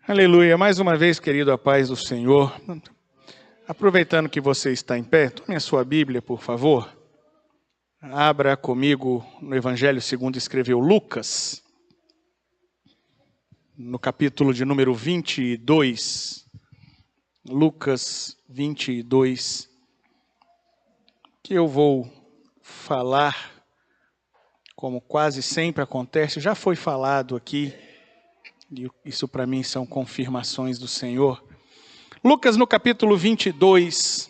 Aleluia. Mais uma vez, querido, a paz do Senhor. Aproveitando que você está em pé, tome a sua Bíblia, por favor. Abra comigo no Evangelho segundo escreveu Lucas, no capítulo de número 22. Lucas 22, que eu vou falar, como quase sempre acontece, já foi falado aqui, e isso para mim são confirmações do Senhor. Lucas no capítulo 22,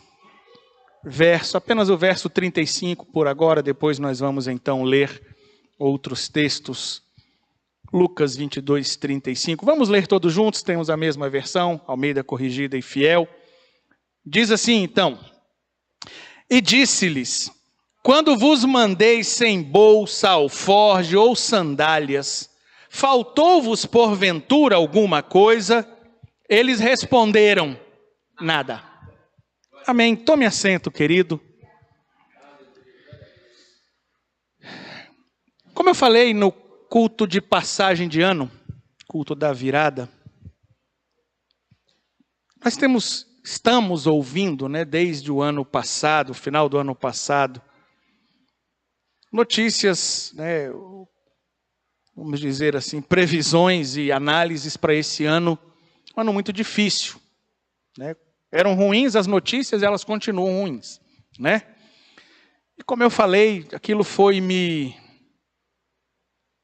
apenas o verso 35 por agora, depois nós vamos então ler outros textos. Lucas 22, 35. Vamos ler todos juntos, temos a mesma versão, Almeida Corrigida e Fiel. Diz assim então: E disse-lhes: Quando vos mandei sem bolsa, alforge ou sandálias, faltou-vos porventura alguma coisa? Eles responderam: nada. Amém. Tome assento, querido. Como eu falei no culto de passagem de ano, culto da virada, nós estamos ouvindo, desde o ano passado, final do ano passado, notícias, vamos dizer assim, previsões e análises para esse ano, um ano muito difícil, Eram ruins as notícias, elas continuam ruins, E como eu falei, aquilo foi me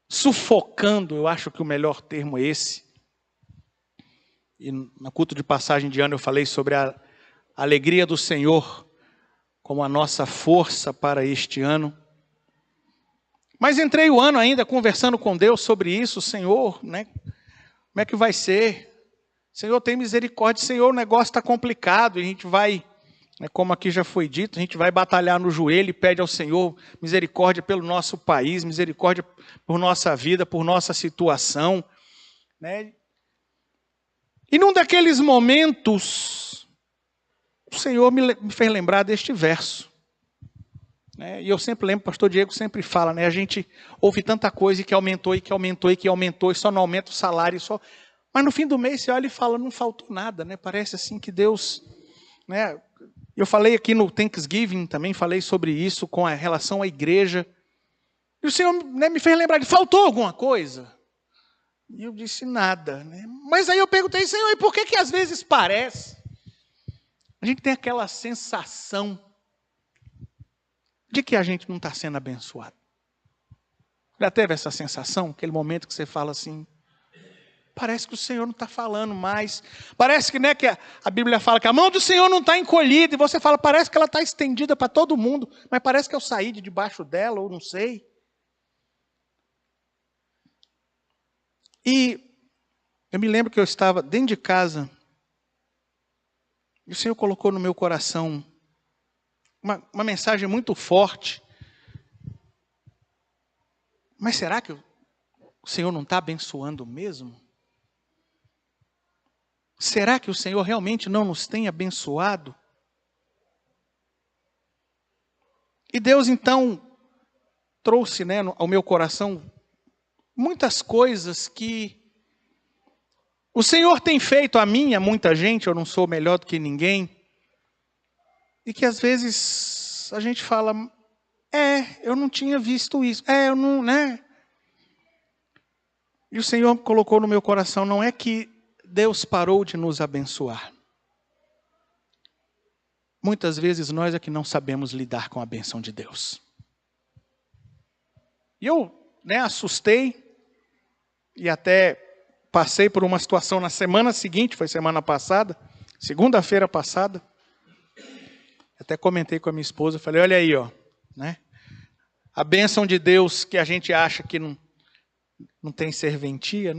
sufocando, eu acho que o melhor termo é esse. E no culto de passagem de ano eu falei sobre a alegria do Senhor como a nossa força para este ano. Mas entrei o ano ainda conversando com Deus sobre isso. Senhor, como é que vai ser? Senhor, tem misericórdia. Senhor, o negócio está complicado. E a gente vai, como aqui já foi dito, a gente vai batalhar no joelho e pede ao Senhor misericórdia pelo nosso país, misericórdia por nossa vida, por nossa situação. E num daqueles momentos, o Senhor me fez lembrar deste verso. E eu sempre lembro, o pastor Diego sempre fala, a gente ouve tanta coisa que aumentou, e que aumentou, e que aumentou, e só não aumenta o salário, só... Mas no fim do mês você olha e fala, não faltou nada, Parece assim que Deus... Eu falei aqui no Thanksgiving, também falei sobre isso, com a relação à igreja. E o Senhor me fez lembrar, faltou alguma coisa? E eu disse nada, Mas aí eu perguntei, Senhor, e por que às vezes parece? A gente tem aquela sensação de que a gente não está sendo abençoado. Já teve essa sensação? Aquele momento que você fala assim, parece que o Senhor não está falando mais. Parece que, que a Bíblia fala que a mão do Senhor não está encolhida. E você fala, parece que ela está estendida para todo mundo. Mas parece que eu saí de debaixo dela, ou não sei. E eu me lembro que eu estava dentro de casa. E o Senhor colocou no meu coração uma mensagem muito forte. Mas será que o Senhor não está abençoando mesmo? Será que o Senhor realmente não nos tem abençoado? E Deus então trouxe ao meu coração muitas coisas que o Senhor tem feito a mim, a muita gente, eu não sou melhor do que ninguém. E que às vezes a gente fala, eu não tinha visto isso, eu não, E o Senhor colocou no meu coração, não é que Deus parou de nos abençoar. Muitas vezes nós é que não sabemos lidar com a bênção de Deus. E eu, assustei e até passei por uma situação na semana seguinte, foi semana passada, segunda-feira passada. Até comentei com a minha esposa, falei, olha aí, a bênção de Deus que a gente acha que não tem serventia,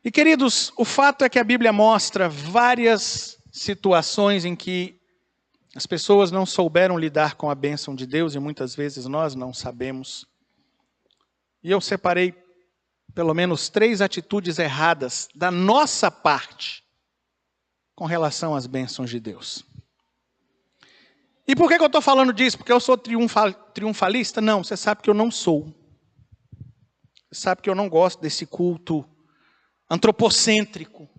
E queridos, o fato é que a Bíblia mostra várias situações em que as pessoas não souberam lidar com a bênção de Deus e muitas vezes nós não sabemos. E eu separei pelo menos 3 atitudes erradas da nossa parte com relação às bênçãos de Deus. E por que eu estou falando disso? Porque eu sou triunfalista? Não, você sabe que eu não sou. Você sabe que eu não gosto desse culto antropocêntrico.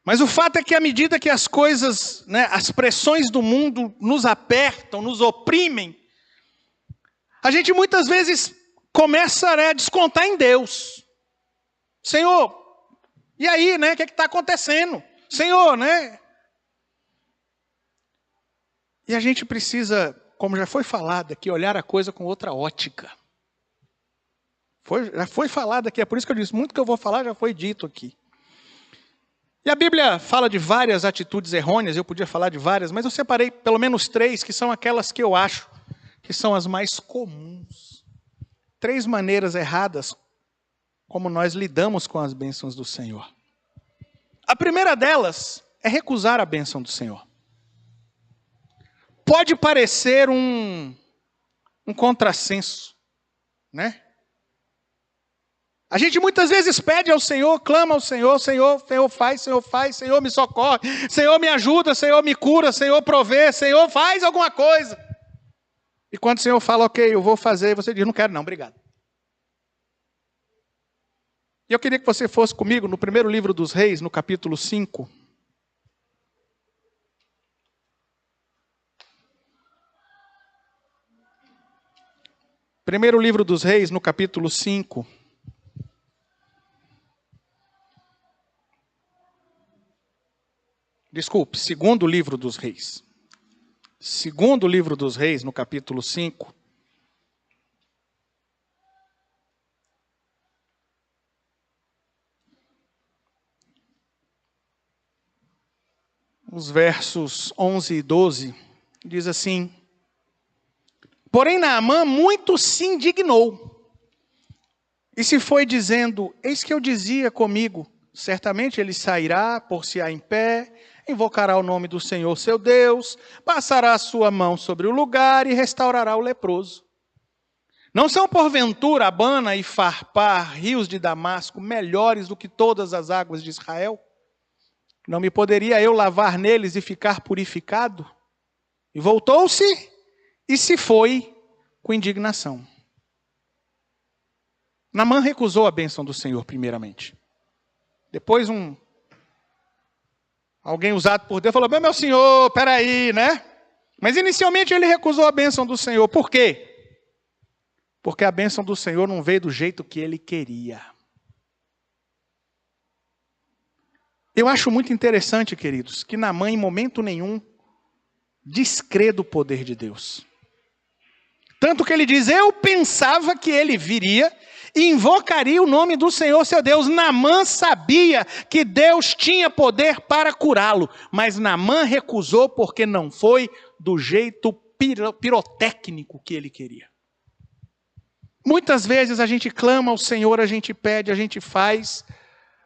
Mas o fato é que à medida que as coisas, as pressões do mundo nos apertam, nos oprimem, a gente muitas vezes começa a descontar em Deus. Senhor, e aí, o que está acontecendo? Senhor, E a gente precisa, como já foi falado aqui, olhar a coisa com outra ótica. Já foi falado aqui, é por isso que eu disse, muito que eu vou falar já foi dito aqui. E a Bíblia fala de várias atitudes errôneas, eu podia falar de várias, mas eu separei pelo menos 3, que são aquelas que eu acho que são as mais comuns. 3 maneiras erradas como nós lidamos com as bênçãos do Senhor. A primeira delas é recusar a bênção do Senhor. Pode parecer um contrassenso, A gente muitas vezes pede ao Senhor, clama ao Senhor, Senhor faz, Senhor me socorre, Senhor me ajuda, Senhor me cura, Senhor provê, Senhor faz alguma coisa. E quando o Senhor fala, ok, eu vou fazer, você diz, não quero não, obrigado. E eu queria que você fosse comigo no primeiro livro dos Reis, no capítulo 5. Primeiro livro dos Reis, no capítulo 5. Desculpe, segundo livro dos Reis. Segundo livro dos Reis, no capítulo 5. Os versos 11 e 12, diz assim: Porém Naamã muito se indignou, e se foi dizendo, eis que eu dizia comigo, certamente ele sairá, pôr-se-á em pé, invocará o nome do Senhor seu Deus, passará a sua mão sobre o lugar e restaurará o leproso. Não são porventura Abana e Farpar, rios de Damasco, melhores do que todas as águas de Israel? Não me poderia eu lavar neles e ficar purificado? E voltou-se e se foi com indignação. Naamã recusou a bênção do Senhor primeiramente. Depois alguém usado por Deus falou, meu senhor, peraí, Mas inicialmente ele recusou a bênção do Senhor. Por quê? Porque a bênção do Senhor não veio do jeito que ele queria. Eu acho muito interessante, queridos, que Naamã em momento nenhum descrê do poder de Deus. Tanto que ele diz, eu pensava que ele viria e invocaria o nome do Senhor seu Deus. Naamã sabia que Deus tinha poder para curá-lo, mas Naamã recusou porque não foi do jeito pirotécnico que ele queria. Muitas vezes a gente clama ao Senhor, a gente pede, a gente faz.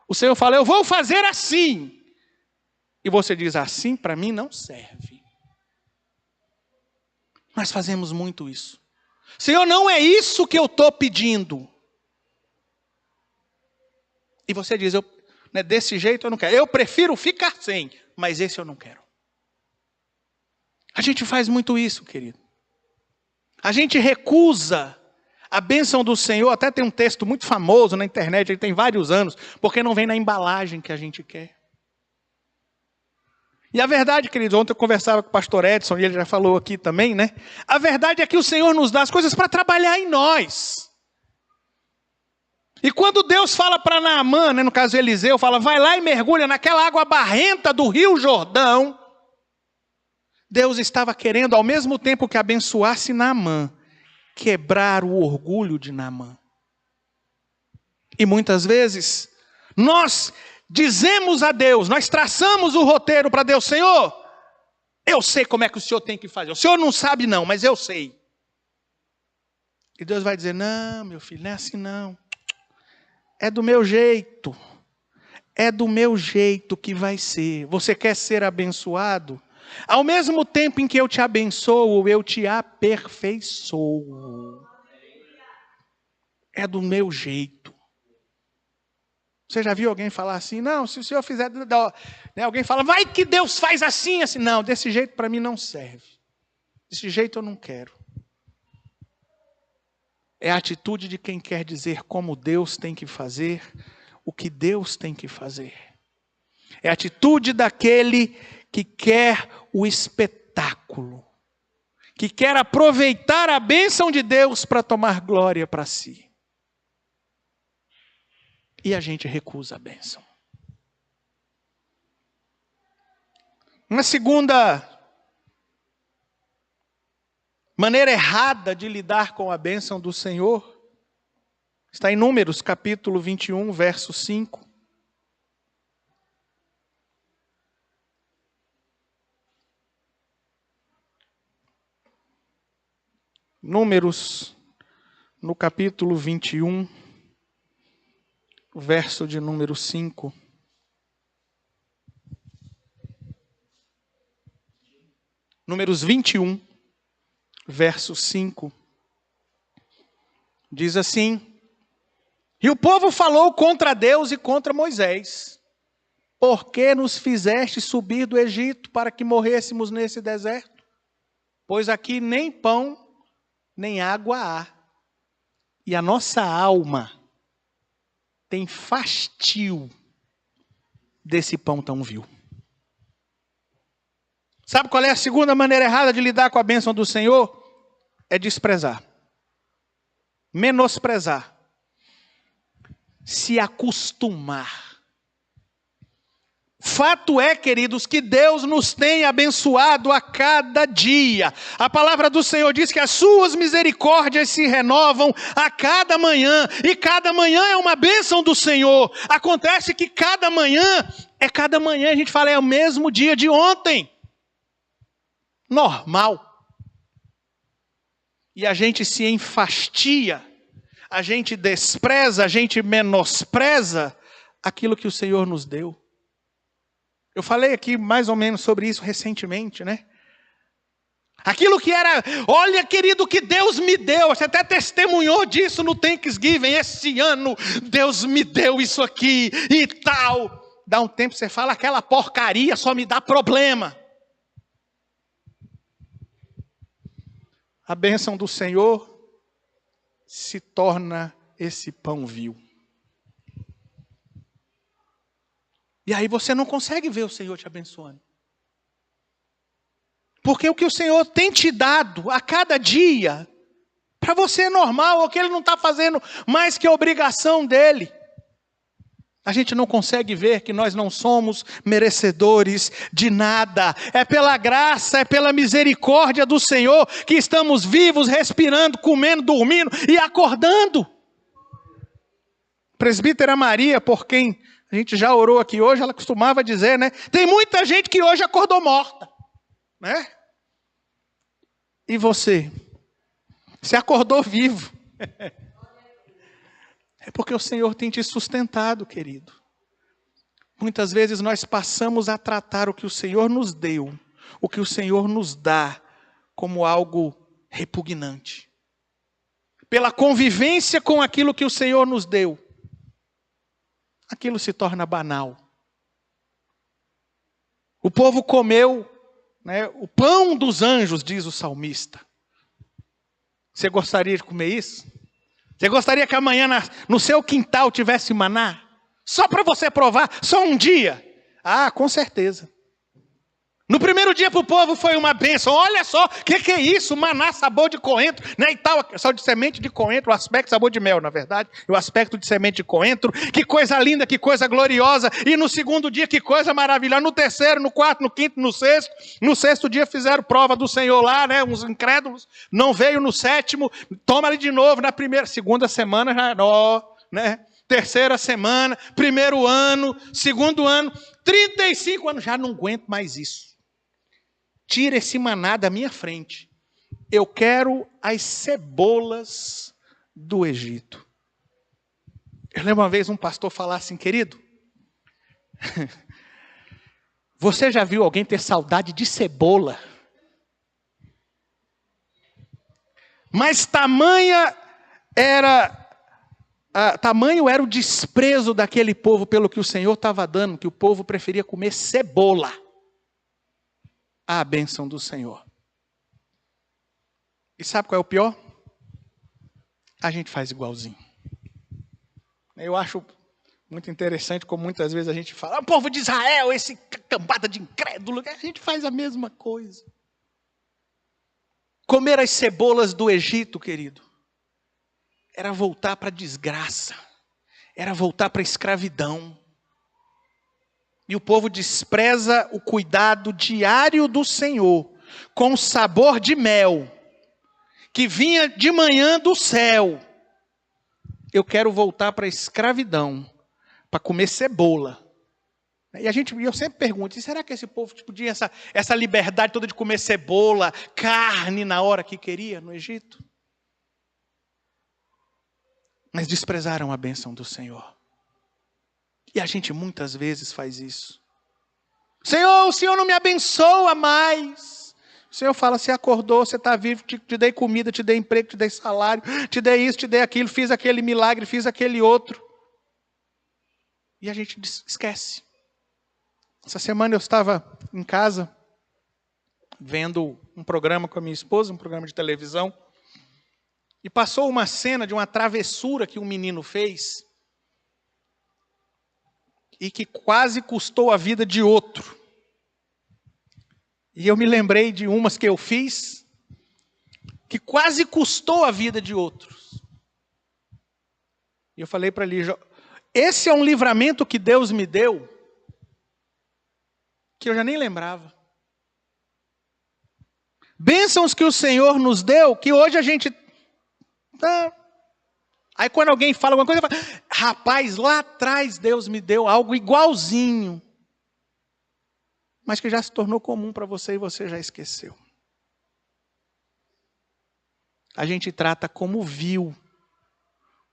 O Senhor fala, eu vou fazer assim. E você diz, assim para mim não serve. Nós fazemos muito isso. Senhor, não é isso que eu estou pedindo. E você diz, desse jeito eu não quero. Eu prefiro ficar sem, mas esse eu não quero. A gente faz muito isso, querido. A gente recusa a bênção do Senhor. Até tem um texto muito famoso na internet, ele tem vários anos, porque não vem na embalagem que a gente quer. E a verdade, queridos, ontem eu conversava com o pastor Edson, e ele já falou aqui também, A verdade é que o Senhor nos dá as coisas para trabalhar em nós. E quando Deus fala para Naamã, no caso Eliseu, fala, vai lá e mergulha naquela água barrenta do rio Jordão. Deus estava querendo, ao mesmo tempo que abençoasse Naamã, quebrar o orgulho de Naamã. E muitas vezes, nós dizemos a Deus, nós traçamos o roteiro para Deus, Senhor, eu sei como é que o Senhor tem que fazer. O Senhor não sabe não, mas eu sei. E Deus vai dizer, não, meu filho, não é assim não. É do meu jeito. É do meu jeito que vai ser. Você quer ser abençoado? Ao mesmo tempo em que eu te abençoo, eu te aperfeiçoo. É do meu jeito. Você já viu alguém falar assim? Não, se o Senhor fizer... Alguém fala, vai que Deus faz assim, assim. Não, desse jeito para mim não serve. Desse jeito eu não quero. É a atitude de quem quer dizer como Deus tem que fazer, o que Deus tem que fazer. É a atitude daquele que quer o espetáculo, que quer aproveitar a bênção de Deus para tomar glória para si. E a gente recusa a bênção. Uma segunda maneira errada de lidar com a bênção do Senhor está em Números, capítulo 21, verso 5. Números, no capítulo 21, verso de número 5. Números 21, verso 5. Diz assim: E o povo falou contra Deus e contra Moisés: Por que nos fizeste subir do Egito para que morrêssemos nesse deserto? Pois aqui nem pão, nem água há. E a nossa alma tem fastio desse pão tão vil. Sabe qual é a segunda maneira errada de lidar com a bênção do Senhor? É desprezar. Menosprezar. Se acostumar. Fato é, queridos, que Deus nos tem abençoado a cada dia. A palavra do Senhor diz que as suas misericórdias se renovam a cada manhã. E cada manhã é uma bênção do Senhor. Acontece que cada manhã, a gente fala, é o mesmo dia de ontem. Normal. E a gente se enfastia, a gente despreza, a gente menospreza aquilo que o Senhor nos deu. Eu falei aqui mais ou menos sobre isso recentemente, né? Aquilo que era, olha querido, que Deus me deu, você até testemunhou disso no Thanksgiving, esse ano Deus me deu isso aqui e tal. Dá um tempo você fala, aquela porcaria só me dá problema. A bênção do Senhor se torna esse pão vil. E aí você não consegue ver o Senhor te abençoando. Porque o que o Senhor tem te dado a cada dia, para você é normal, ou que Ele não está fazendo mais que a obrigação dEle. A gente não consegue ver que nós não somos merecedores de nada. É pela graça, é pela misericórdia do Senhor que estamos vivos, respirando, comendo, dormindo e acordando. Presbítera Maria, por quem a gente já orou aqui hoje, ela costumava dizer, né? Tem muita gente que hoje acordou morta, né? E você? Você acordou vivo. É porque o Senhor tem te sustentado, querido. Muitas vezes nós passamos a tratar o que o Senhor nos deu, o que o Senhor nos dá, como algo repugnante. Pela convivência com aquilo que o Senhor nos deu, aquilo se torna banal. O povo comeu, né, o pão dos anjos, diz o salmista. Você gostaria de comer isso? Você gostaria que amanhã no seu quintal tivesse maná? Só para você provar, só um dia? Ah, com certeza. No primeiro dia para o povo foi uma bênção. Olha só, o que é isso? Maná, sabor de coentro, né? E tal, só de semente de coentro, o aspecto sabor de mel, na verdade. E o aspecto de semente de coentro. Que coisa linda, que coisa gloriosa. E no segundo dia, que coisa maravilhosa. No terceiro, no quarto, no quinto, no sexto. No sexto dia fizeram prova do Senhor lá, né? Uns incrédulos. Não veio no sétimo. Toma ali de novo na primeira, segunda semana, já, ó, né? Terceira semana, primeiro ano, segundo ano, 35 anos. Já não aguento mais isso. Tira esse maná da minha frente. Eu quero as cebolas do Egito. Eu lembro uma vez um pastor falar assim, querido, você já viu alguém ter saudade de cebola? Mas tamanho era o desprezo daquele povo pelo que o Senhor estava dando, que o povo preferia comer cebola. A bênção do Senhor. E sabe qual é o pior? A gente faz igualzinho. Eu acho Muito interessante como muitas vezes a gente fala, o povo de Israel, esse cambada de incrédulo, a gente faz a mesma coisa. Comer as cebolas do Egito, querido, era voltar para a desgraça, era voltar para a escravidão. E o povo despreza o cuidado diário do Senhor, com sabor de mel, que vinha de manhã do céu. Eu quero voltar para a escravidão, para comer cebola. E eu sempre pergunto, será que esse povo tinha essa liberdade toda de comer cebola, carne na hora que queria no Egito? Mas desprezaram a bênção do Senhor. E a gente muitas vezes faz isso. Senhor, o Senhor não me abençoa mais. O Senhor fala, você acordou, você está vivo, te dei comida, te dei emprego, te dei salário, te dei isso, te dei aquilo, fiz aquele milagre, fiz aquele outro. E a gente esquece. Essa semana eu estava em casa, vendo um programa com a minha esposa, um programa de televisão, e passou uma cena de uma travessura que um menino fez, e que quase custou a vida de outro. E eu me lembrei de umas que eu fiz, que quase custou a vida de outros. E eu falei para ele, esse é um livramento que Deus me deu, que eu já nem lembrava. Bênçãos que o Senhor nos deu, que hoje a gente... Aí quando alguém fala alguma coisa, eu falo, rapaz, lá atrás Deus me deu algo igualzinho, mas que já se tornou comum para você e você já esqueceu. A gente trata como vil,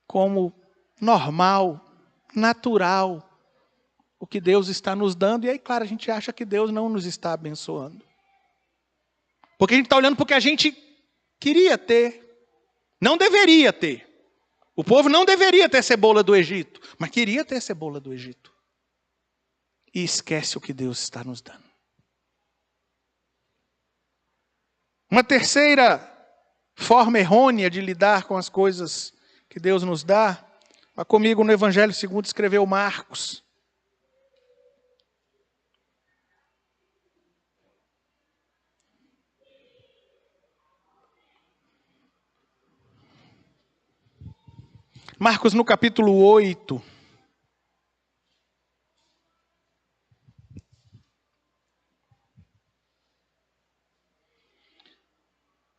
como normal, natural, o que Deus está nos dando, e aí, claro, a gente acha que Deus não nos está abençoando. Porque a gente está olhando porque a gente queria ter, não deveria ter. O povo não deveria ter cebola do Egito, mas queria ter cebola do Egito. E esquece o que Deus está nos dando. Uma terceira forma errônea de lidar com as coisas que Deus nos dá, vá comigo no Evangelho segundo escreveu Marcos. Marcos no capítulo 8.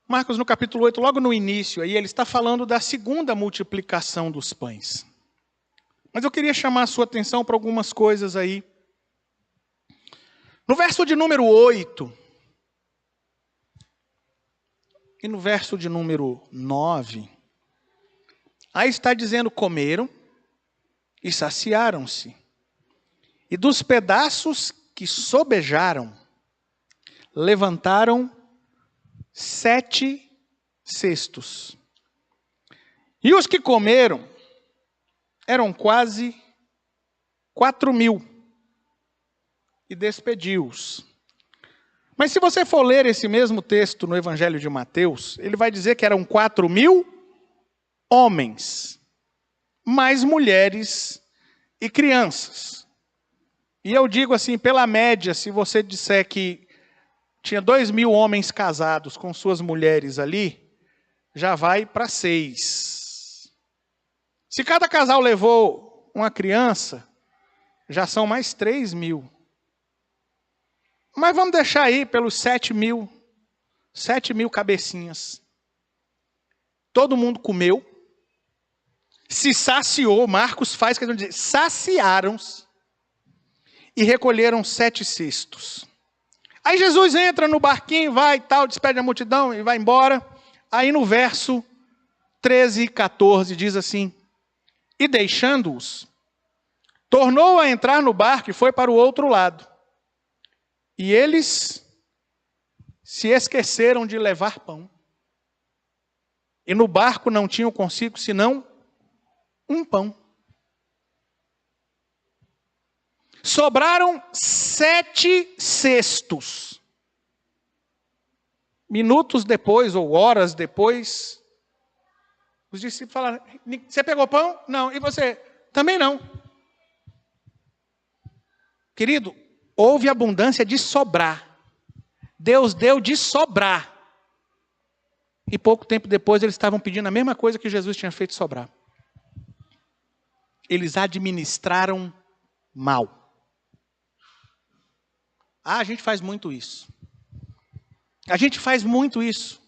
Marcos no capítulo 8, logo no início, aí ele está falando da segunda multiplicação dos pães. Mas eu queria chamar a sua atenção para algumas coisas aí. No verso de número 8, e no verso de número 9, aí está dizendo, comeram e saciaram-se. E dos pedaços que sobejaram, levantaram 7 cestos. E os que comeram eram quase 4.000. E despediu-os. Mas se você for ler esse mesmo texto no Evangelho de Mateus, ele vai dizer que eram 4.000 homens, mais mulheres e crianças. E eu digo assim, pela média, se você disser que tinha 2.000 homens casados com suas mulheres ali, já vai para 6. Se cada casal levou uma criança, já são mais 3.000. Mas vamos deixar aí pelos 7.000 cabecinhas. Todo mundo comeu, se saciou, Marcos faz questão de dizer, saciaram-se e recolheram 7 cestos. Aí Jesus entra no barquinho, vai e tal, despede a multidão e vai embora. Aí no verso 13 e 14 diz assim, e deixando-os, tornou a entrar no barco e foi para o outro lado. E eles se esqueceram de levar pão. E no barco não tinham consigo senão um pão. Sobraram 7 cestos. Minutos depois, ou horas depois, os discípulos falaram, você pegou pão? Não. E você? Também não. Querido, houve abundância de sobrar. Deus deu de sobrar. E pouco tempo depois eles estavam pedindo a mesma coisa que Jesus tinha feito sobrar. Eles administraram mal. A gente faz muito isso. A gente faz muito isso.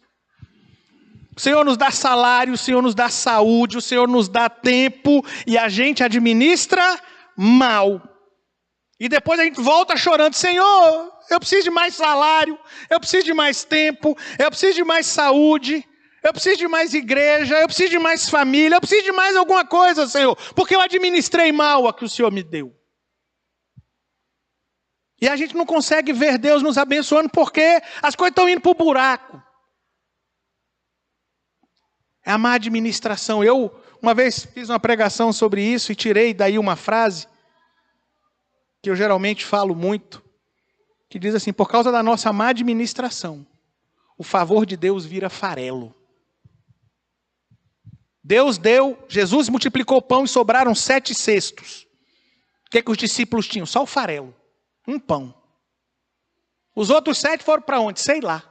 O Senhor nos dá salário, o Senhor nos dá saúde, o Senhor nos dá tempo e a gente administra mal. E depois a gente volta chorando: Senhor, eu preciso de mais salário, eu preciso de mais tempo, eu preciso de mais saúde, eu preciso de mais igreja, eu preciso de mais família, eu preciso de mais alguma coisa, Senhor, porque eu administrei mal a que o Senhor me deu. E a gente não consegue ver Deus nos abençoando porque as coisas estão indo para o buraco. É a má administração. Eu, uma vez, fiz uma pregação sobre isso e tirei daí uma frase que eu geralmente falo muito, que diz assim: por causa da nossa má administração, o favor de Deus vira farelo. Deus deu, Jesus multiplicou o pão e sobraram 7 cestos. O que os discípulos tinham? Só o farelo. Um pão. Os outros 7 foram para onde? Sei lá.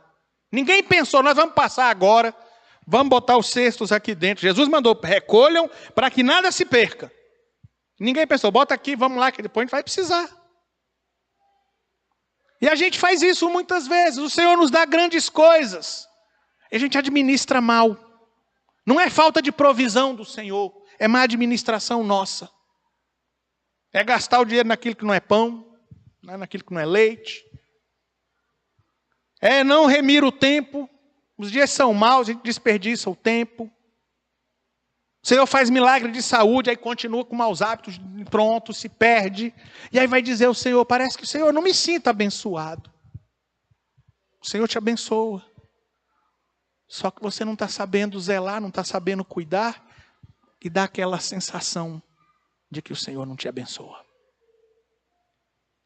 Ninguém pensou: nós vamos passar agora, vamos botar os cestos aqui dentro. Jesus mandou: recolham para que nada se perca. Ninguém pensou: bota aqui, vamos lá, que depois a gente vai precisar. E a gente faz isso muitas vezes. O Senhor nos dá grandes coisas e a gente administra mal. Não é falta de provisão do Senhor, é má administração nossa. É gastar o dinheiro naquilo que não é pão, naquilo que não é leite. É não remir o tempo. Os dias são maus, a gente desperdiça o tempo. O Senhor faz milagre de saúde, aí continua com maus hábitos, pronto, se perde. E aí vai dizer o Senhor: parece que o Senhor não me sinta abençoado. O Senhor te abençoa. Só que você não está sabendo zelar, não está sabendo cuidar. E dá aquela sensação de que o Senhor não te abençoa.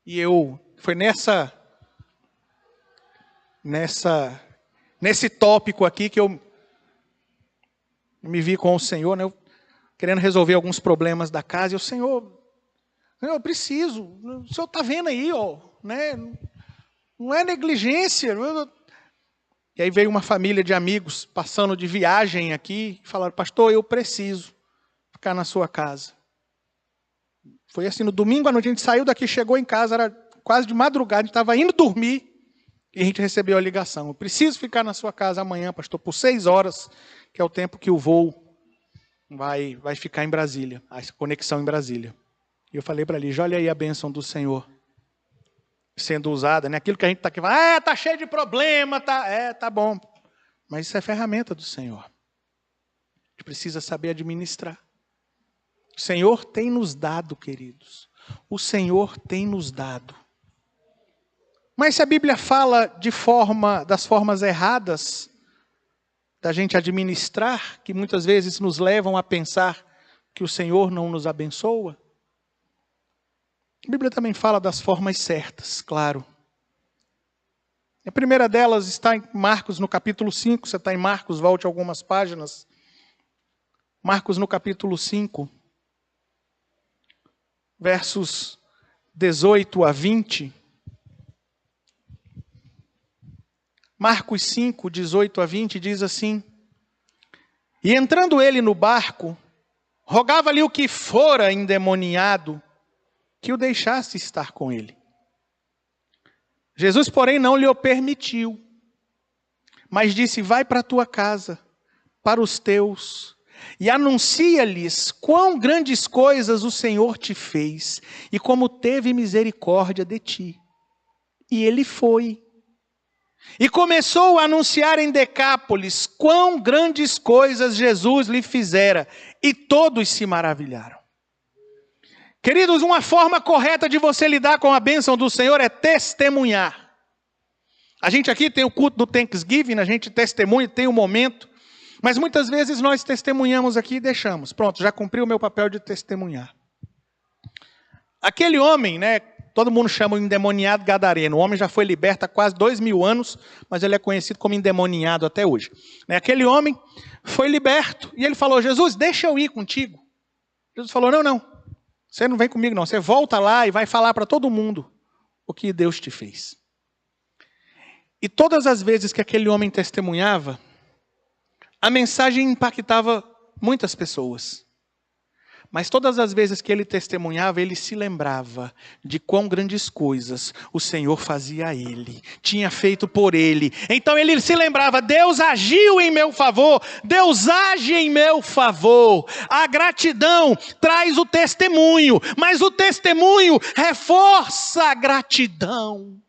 E foi nesse tópico aqui que eu me vi com o Senhor, né? Eu querendo resolver alguns problemas da casa. E o Senhor, eu preciso. O Senhor está vendo aí, ó, né? Não é negligência. E aí veio uma família de amigos passando de viagem aqui e falaram: pastor, eu preciso ficar na sua casa. Foi assim, no domingo à noite, a gente saiu daqui, chegou em casa, era quase de madrugada, a gente estava indo dormir e a gente recebeu a ligação: eu preciso ficar na sua casa amanhã, pastor, por 6 horas, que é o tempo que o voo vai ficar em Brasília, a conexão em Brasília. E eu falei para eles: olha aí a bênção do Senhor sendo usada, né? Aquilo que a gente está aqui, tá cheio de problema, tá bom. Mas isso é ferramenta do Senhor. A gente precisa saber administrar. O Senhor tem nos dado, queridos. O Senhor tem nos dado. Mas se a Bíblia fala das formas erradas da gente administrar, que muitas vezes nos levam a pensar que o Senhor não nos abençoa, a Bíblia também fala das formas certas, claro. A primeira delas está em Marcos, no capítulo 5. Você está em Marcos, volte algumas páginas. Marcos, no capítulo 5, versos 18 a 20. Marcos 5, 18 a 20 diz assim: e entrando ele no barco, rogava-lhe o que fora endemoniado que o deixasse estar com ele. Jesus, porém, não lhe o permitiu, mas disse: vai para a tua casa, para os teus, e anuncia-lhes quão grandes coisas o Senhor te fez, e como teve misericórdia de ti. E ele foi. E começou a anunciar em Decápolis quão grandes coisas Jesus lhe fizera, e todos se maravilharam. Queridos, uma forma correta de você lidar com a bênção do Senhor é testemunhar. A gente aqui tem o culto do Thanksgiving, a gente testemunha, tem um momento, mas muitas vezes nós testemunhamos aqui e deixamos. Pronto, já cumpri o meu papel de testemunhar. Aquele homem, né, todo mundo chama o endemoniado gadareno. O homem já foi liberto há quase 2000 anos, mas ele é conhecido como endemoniado até hoje. Aquele homem foi liberto e ele falou: Jesus, deixa eu ir contigo. Jesus falou: não. Você não vem comigo não, você volta lá e vai falar para todo mundo o que Deus te fez. E todas as vezes que aquele homem testemunhava, a mensagem impactava muitas pessoas. Mas todas as vezes que ele testemunhava, ele se lembrava de quão grandes coisas o Senhor fazia a ele, tinha feito por ele. Então ele se lembrava, Deus agiu em meu favor, Deus age em meu favor. A gratidão traz o testemunho, mas o testemunho reforça a gratidão.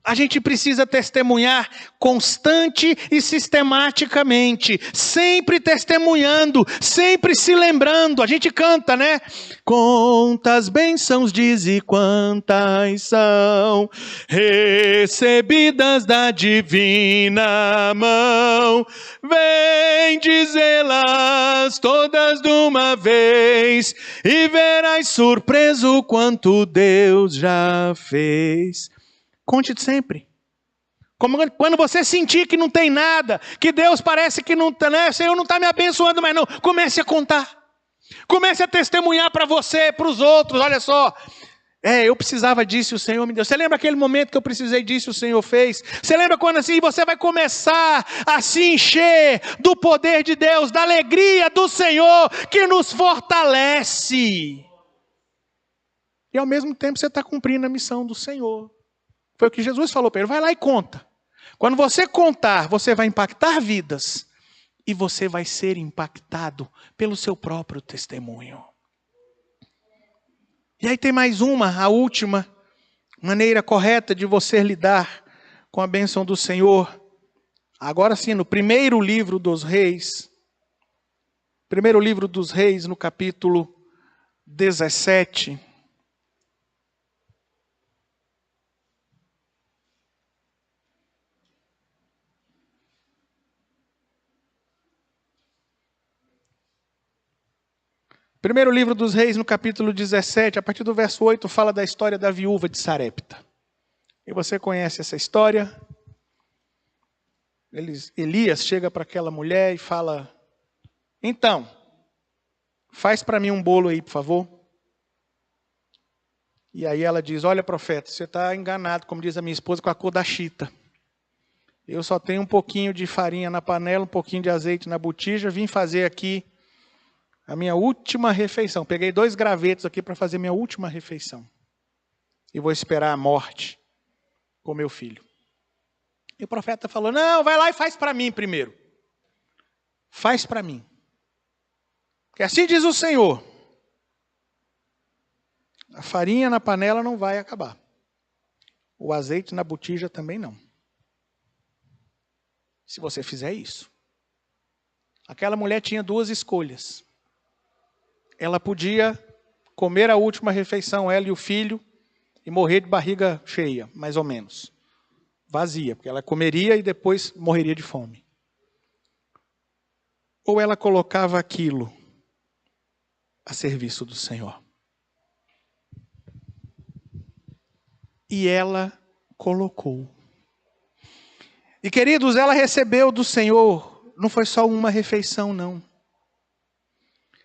A gente precisa testemunhar constante e sistematicamente, sempre testemunhando, sempre se lembrando. A gente canta, né? Quantas bênçãos dize quantas são recebidas da divina mão. Vem dizê-las todas de uma vez e verás surpreso quanto Deus já fez. Conte sempre. Quando você sentir que não tem nada, que Deus parece que não está, né? O Senhor não está me abençoando mais não. Comece a contar. Comece a testemunhar para você, para os outros. Olha só. Eu precisava disso, o Senhor me deu. Você lembra aquele momento que eu precisei disso, o Senhor fez? Você lembra quando assim você vai começar a se encher do poder de Deus, da alegria do Senhor que nos fortalece. E ao mesmo tempo você está cumprindo a missão do Senhor. Foi o que Jesus falou para ele, vai lá e conta. Quando você contar, você vai impactar vidas. E você vai ser impactado pelo seu próprio testemunho. E aí tem mais a última maneira correta de você lidar com a bênção do Senhor. Agora sim, no primeiro livro dos Reis. Primeiro livro dos Reis, no capítulo 17. Primeiro livro dos Reis, no capítulo 17, a partir do verso 8, fala da história da viúva de Sarepta. E você conhece essa história? Elias chega para aquela mulher e fala, então, faz para mim um bolo aí, por favor. E aí ela diz, olha profeta, você está enganado, como diz a minha esposa, com a cor da chita. Eu só tenho um pouquinho de farinha na panela, um pouquinho de azeite na botija, vim fazer aqui a minha última refeição. Peguei 2 gravetos aqui para fazer minha última refeição. E vou esperar a morte com meu filho. E o profeta falou, não, vai lá e faz para mim primeiro. Faz para mim. Porque assim diz o Senhor. A farinha na panela não vai acabar. O azeite na botija também não. Se você fizer isso. Aquela mulher tinha 2 escolhas. Ela podia comer a última refeição, ela e o filho, e morrer de barriga cheia, mais ou menos. Vazia, porque ela comeria e depois morreria de fome. Ou ela colocava aquilo a serviço do Senhor. E ela colocou. E queridos, ela recebeu do Senhor, não foi só uma refeição não.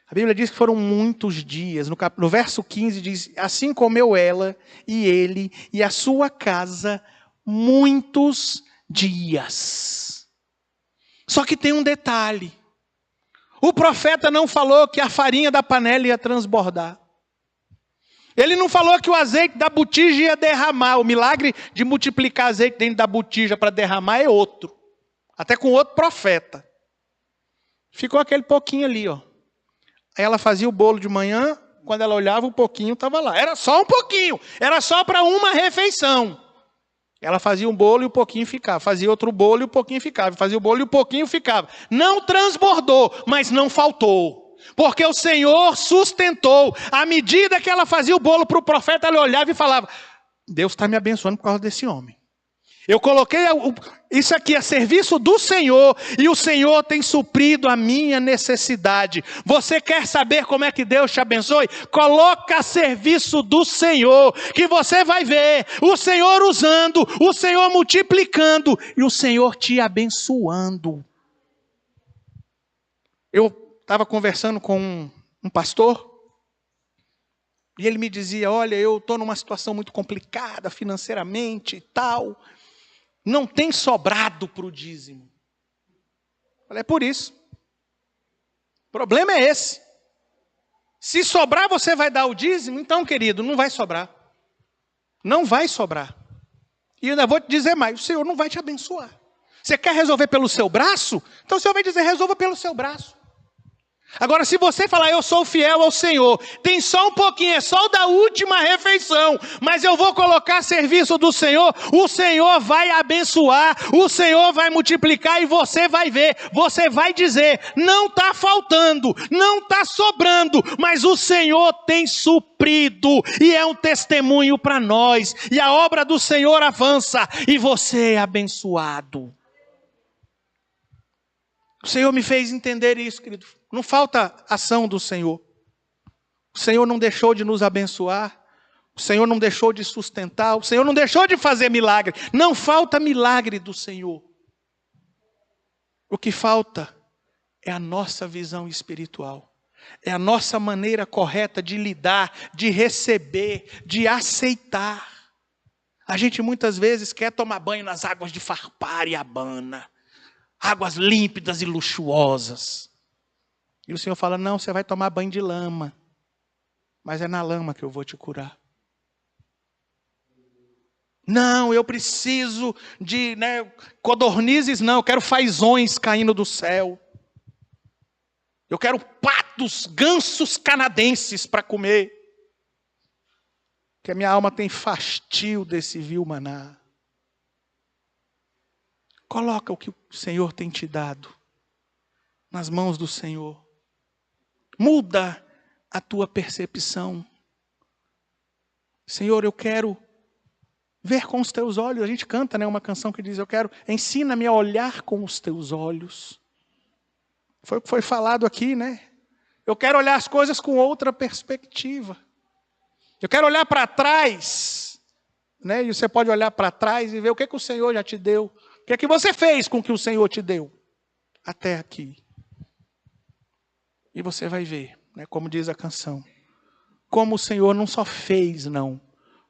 A Bíblia diz que foram muitos dias. No verso 15 diz, assim comeu ela e ele e a sua casa muitos dias. Só que tem um detalhe. O profeta não falou que a farinha da panela ia transbordar. Ele não falou que o azeite da botija ia derramar. O milagre de multiplicar azeite dentro da botija para derramar é outro. Até com outro profeta. Ficou aquele pouquinho ali, ó. Aí ela fazia o bolo de manhã, quando ela olhava, o pouquinho estava lá. Era só um pouquinho, era só para uma refeição. Ela fazia um bolo e o pouquinho ficava. Fazia outro bolo e o pouquinho ficava. Fazia o bolo e o pouquinho ficava. Não transbordou, mas não faltou. Porque o Senhor sustentou. À medida que ela fazia o bolo para o profeta, ela olhava e falava, Deus está me abençoando por causa desse homem. Eu coloquei isso aqui a serviço do Senhor e o Senhor tem suprido a minha necessidade. Você quer saber como é que Deus te abençoe? Coloca a serviço do Senhor, que você vai ver o Senhor usando, o Senhor multiplicando e o Senhor te abençoando. Eu estava conversando com um pastor E ele me dizia, olha, eu estou numa situação muito complicada financeiramente e tal. Não tem sobrado para o dízimo. Eu falei, é por isso. O problema é esse. Se sobrar, você vai dar o dízimo? Então, querido, não vai sobrar. Não vai sobrar. E eu ainda vou te dizer mais, o Senhor não vai te abençoar. Você quer resolver pelo seu braço? Então o Senhor vai dizer, resolva pelo seu braço. Agora, se você falar, eu sou fiel ao Senhor, tem só um pouquinho, é só o da última refeição, mas eu vou colocar a serviço do Senhor, o Senhor vai abençoar, o Senhor vai multiplicar e você vai ver, você vai dizer, não está faltando, não está sobrando, mas o Senhor tem suprido, e é um testemunho para nós, e a obra do Senhor avança, e você é abençoado. O Senhor me fez entender isso, querido. Não falta ação do Senhor. O Senhor não deixou de nos abençoar. O Senhor não deixou de sustentar. O Senhor não deixou de fazer milagre. Não falta milagre do Senhor. O que falta é a nossa visão espiritual. É a nossa maneira correta de lidar, de receber, de aceitar. A gente muitas vezes quer tomar banho nas águas de Farpar e Abana. Águas límpidas e luxuosas. E o Senhor fala, não, você vai tomar banho de lama. Mas é na lama que eu vou te curar. Não, eu preciso de codornizes, não. Eu quero fazões caindo do céu. Eu quero patos, gansos canadenses para comer. Porque a minha alma tem fastio desse vil maná. Coloca o que o Senhor tem te dado nas mãos do Senhor. Muda a tua percepção. Senhor, eu quero ver com os teus olhos. A gente canta, uma canção que diz, ensina-me a olhar com os teus olhos. Foi falado aqui, Eu quero olhar as coisas com outra perspectiva. Eu quero olhar para trás, E você pode olhar para trás e ver o que o Senhor já te deu. O que é que você fez com o que o Senhor te deu? Até aqui. E você vai ver, como diz a canção. Como o Senhor não só fez, não.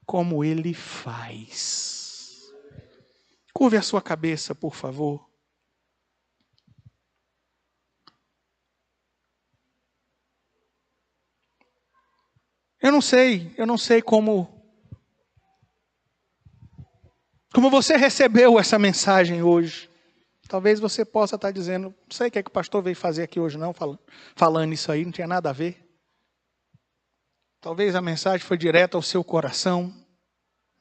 Como Ele faz. Curve a sua cabeça, por favor. Eu não sei como você recebeu essa mensagem hoje. Talvez você possa estar dizendo, não sei o que é que o pastor veio fazer aqui hoje não, falando isso aí, não tinha nada a ver. Talvez a mensagem foi direta ao seu coração.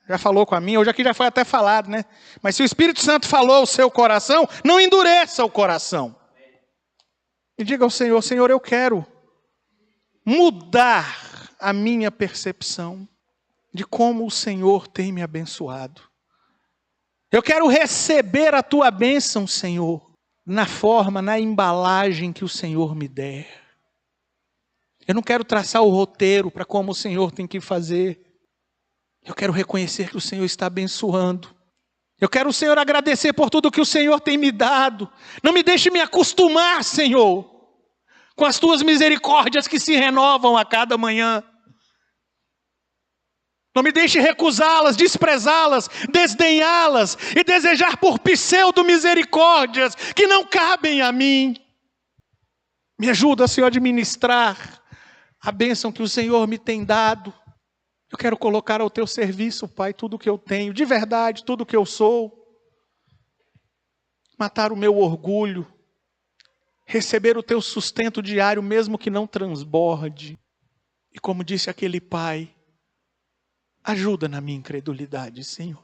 Já falou com a minha, hoje aqui já foi até falado, Mas se o Espírito Santo falou ao seu coração, não endureça o coração. E diga ao Senhor, Senhor, eu quero mudar a minha percepção de como o Senhor tem me abençoado. Eu quero receber a tua bênção, Senhor, na forma, na embalagem que o Senhor me der. Eu não quero traçar o roteiro para como o Senhor tem que fazer. Eu quero reconhecer que o Senhor está abençoando. Eu quero o Senhor agradecer por tudo que o Senhor tem me dado. Não me deixe me acostumar, Senhor, com as tuas misericórdias que se renovam a cada manhã. Não me deixe recusá-las, desprezá-las, desdenhá-las e desejar por pseudo-misericórdias que não cabem a mim. Me ajuda, Senhor, a administrar a bênção que o Senhor me tem dado. Eu quero colocar ao teu serviço, Pai, tudo que eu tenho, de verdade, tudo que eu sou. Matar o meu orgulho, receber o teu sustento diário, mesmo que não transborde. E como disse aquele pai, ajuda na minha incredulidade, Senhor.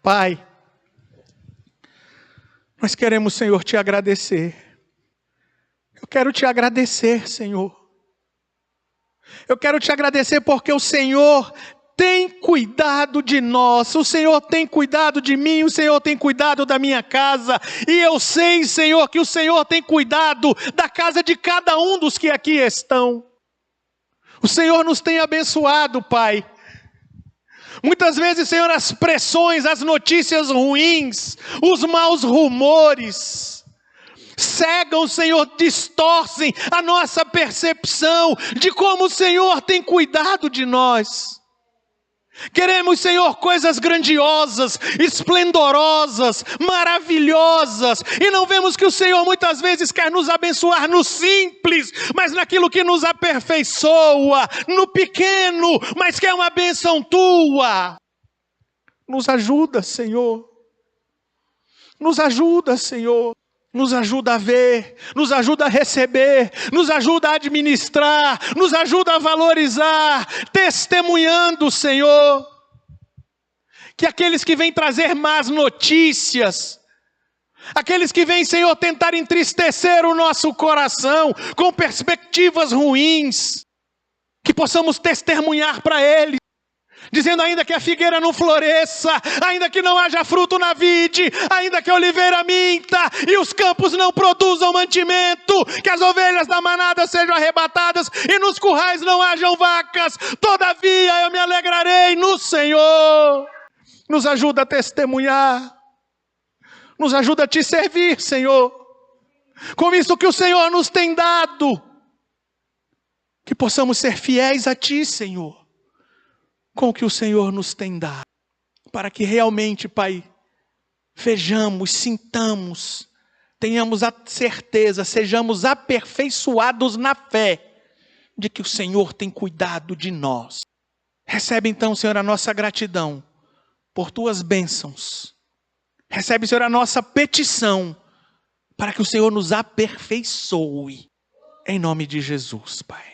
Pai, nós queremos, Senhor, te agradecer. Eu quero te agradecer, Senhor. Eu quero te agradecer porque o Senhor tem cuidado de nós. O Senhor tem cuidado de mim, o Senhor tem cuidado da minha casa. E eu sei, Senhor, que o Senhor tem cuidado da casa de cada um dos que aqui estão. O Senhor nos tem abençoado, Pai. Muitas vezes, Senhor, as pressões, as notícias ruins, os maus rumores, cegam, Senhor, distorcem a nossa percepção de como o Senhor tem cuidado de nós. Queremos, Senhor, coisas grandiosas, esplendorosas, maravilhosas, e não vemos que o Senhor muitas vezes quer nos abençoar no simples, mas naquilo que nos aperfeiçoa, no pequeno, mas que é uma bênção tua. Nos ajuda, Senhor. Nos ajuda, Senhor. Nos ajuda a ver, nos ajuda a receber, nos ajuda a administrar, nos ajuda a valorizar, testemunhando, Senhor, que aqueles que vêm trazer más notícias, aqueles que vêm, Senhor, tentar entristecer o nosso coração com perspectivas ruins, que possamos testemunhar para eles, dizendo: ainda que a figueira não floresça, ainda que não haja fruto na vide, ainda que a oliveira minta e os campos não produzam mantimento, que as ovelhas da manada sejam arrebatadas e nos currais não hajam vacas, todavia eu me alegrarei no Senhor. Nos ajuda a testemunhar, nos ajuda a te servir, Senhor, com isso que o Senhor nos tem dado, que possamos ser fiéis a ti, Senhor, com o que o Senhor nos tem dado, para que realmente, Pai, vejamos, sintamos, tenhamos a certeza, sejamos aperfeiçoados na fé, de que o Senhor tem cuidado de nós. Recebe então, Senhor, a nossa gratidão por tuas bênçãos. Recebe, Senhor, a nossa petição, para que o Senhor nos aperfeiçoe, em nome de Jesus, Pai.